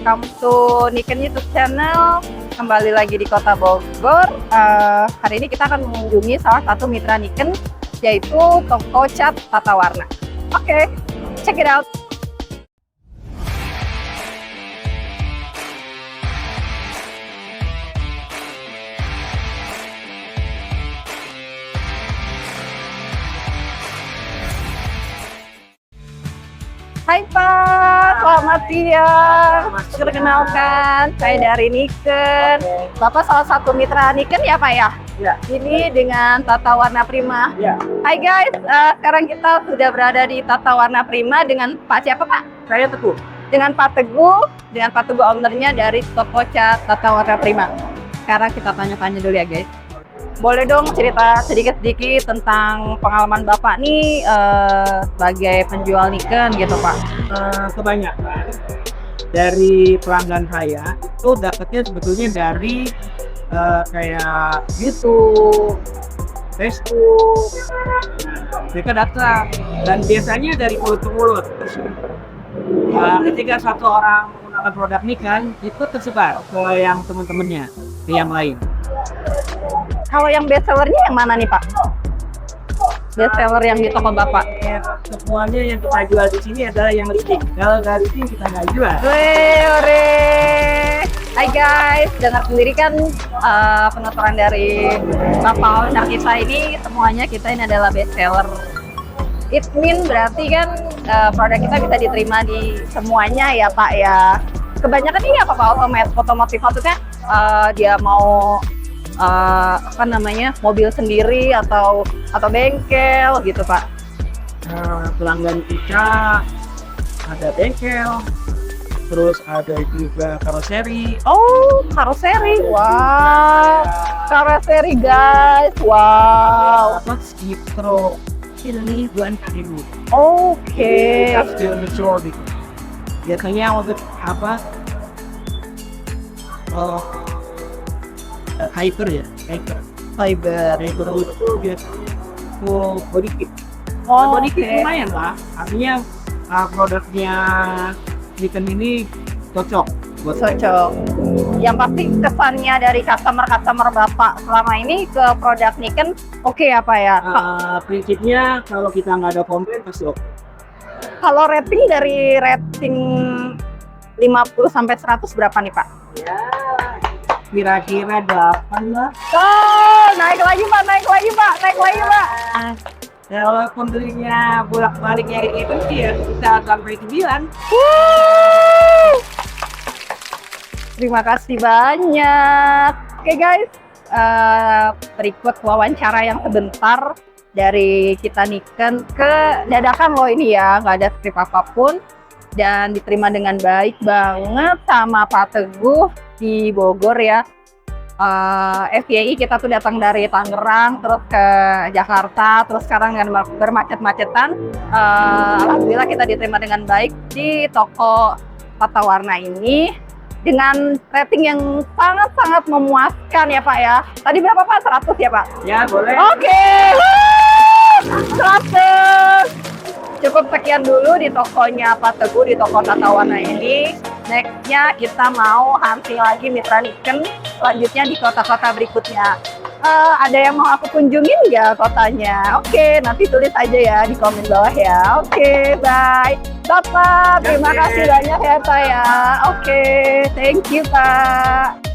welcome to Niken YouTube channel. Kembali lagi di Kota Bogor. Hari ini kita akan mengunjungi salah satu mitra Niken, yaitu toko cat tata warna. Oke, check it out. Hai Pak, selamat siang. Perkenalkan, saya dari Niken. Bapak salah satu mitra Niken ya Pak ya? Ya. Ini dengan Tata Warna Prima. Ya. Hai guys, sekarang kita sudah berada di Tata Warna Prima dengan Pak siapa Pak? Saya Teguh. Dengan Pak Teguh ownernya dari toko cat Tata Warna Prima. Sekarang kita tanya-tanya dulu ya guys. Boleh dong cerita sedikit-sedikit tentang pengalaman Bapak nih sebagai penjual Niken gitu Pak? Kebanyakan dari pelanggan saya itu dapatnya sebetulnya dari kayak YouTube, Facebook. Mereka datang dan biasanya dari mulut ke mulut. Ketika satu orang menggunakan produk Niken itu tersebar ke yang teman-temannya, ke yang lain. Kalau yang best sellernya yang mana nih Pak? Best seller yang di toko Bapak? Semuanya yang kita jual di sini adalah yang leading. Kalau dari sini kita nggak jual. Hai guys, dengar sendiri kan penuturan dari Bapak owner kita ini, semuanya kita ini adalah best seller. It mean berarti kan produk kita bisa diterima di semuanya ya Pak ya. Kebanyakan ini apa Pak? Otomotif maksudnya dia mau mobil sendiri atau bengkel gitu Pak? Pelanggan kita ada bengkel, terus ada juga karoseri. Oh, karoseri, wow, karoseri guys, wow. Apa Citro ini bulan ribu. Oke. Biasanya untuk apa? Hyper ya, Fiber. Hyper itu biasanya full body kit. Oh, Body kit lumayan lah, artinya produknya Niken ini cocok buat Cocok. Yang pasti kesannya dari customer Bapak selama ini ke produk Niken oke ya Pak ya? Prinsipnya kalau kita nggak ada komplain pasti oke. Kalau rating dari rating 50 sampai 100 berapa nih Pak? Ya, kira-kira 8 lah. Oh, naik lagi Pak. Kalau pembelinya bolak-balik kayak gitu sih ya kita sampai 9. Terima kasih banyak. Oke guys, berikut wawancara yang sebentar dari kita Niken ke dadakan loh ini ya, nggak ada skrip apapun dan diterima dengan baik banget sama Pak Teguh di Bogor ya. FYI kita tuh datang dari Tangerang terus ke Jakarta, terus sekarang dengan bermacet-macetan, alhamdulillah kita diterima dengan baik di toko Tata Warna ini dengan rating yang sangat-sangat memuaskan ya Pak ya. Tadi berapa Pak? 100 ya Pak? Ya boleh. Oke, 100. Cukup sekian dulu di tokonya Pak Teguh, di toko Tata Warna ini. Nextnya kita mau hunting lagi mitra Niken, selanjutnya di kota-kota berikutnya. Ada yang mau aku kunjungin nggak kotanya? Oke, nanti tulis aja ya di komen bawah ya. Oke, bye. Bapak, terima kasih banyak ya Pak ya. Oke, thank you Pak.